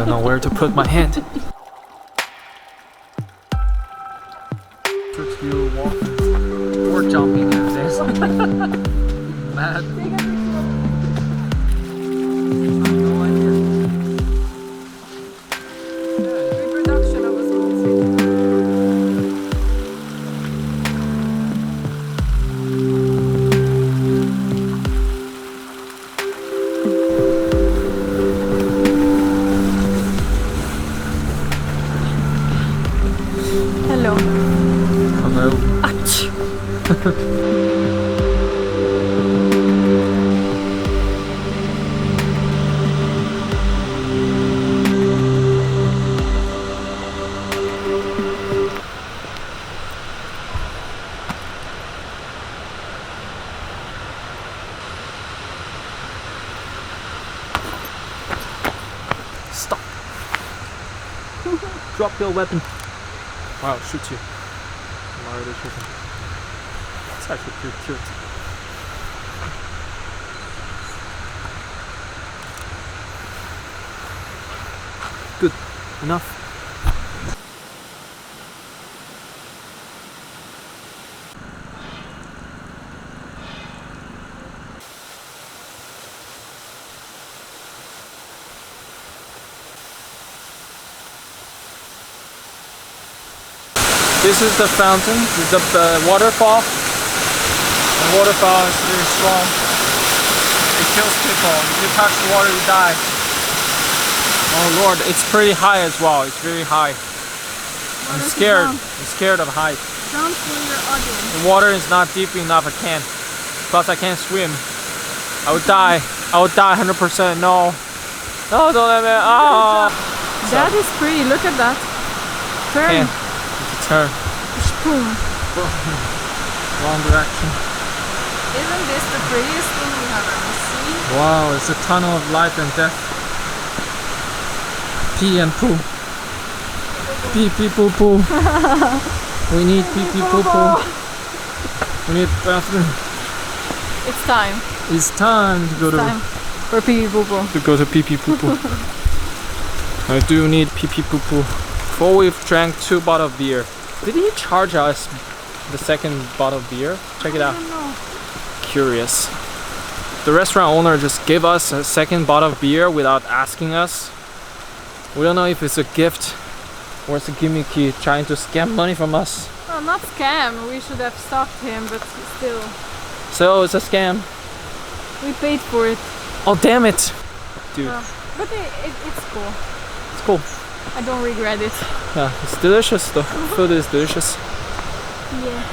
Don't know where to put my hand. Should you walking or jumping at this? Mad. Hello. Hello. Stop. Drop your weapon. Wow, shoot you. I'm already shooting. It's actually pretty cute. Good. Enough. This is the fountain, this is the waterfall. The waterfall is very strong. It kills people. If you touch the water, you die. Oh Lord, it's pretty high as well. It's very high. I'm scared. I'm scared of height. Don't swim your audience. The water is not deep enough. I can't. Plus, I can't swim. I would die. I would die 100%. No. No, don't let me. Ah. That is pretty. Look at that. Turn. Turn. Boom. Wrong direction. Isn't this the prettiest thing we have ever seen? Wow, it's a tunnel of life and death. Pee and poo. Pee pee poo poo. We need pee pee poo poo. We need bathroom. It's time. It's time to go Time for pee pee poo poo. to go to pee pee poo poo. I do need pee pee poo poo. Before we've drank 2 bottles of beer. Did he charge us the second bottle of beer? Check it out. I don't know. Curious. The restaurant owner just gave us a second bottle of beer without asking us. We don't know if it's a gift or it's a gimmicky trying to scam money from us. No, not scam. We should have stopped him, but still. So it's a scam. We paid for it. Oh damn it! Dude, But it's cool. it's cool. I don't regret it. Yeah, it's delicious. The food is delicious. Yeah.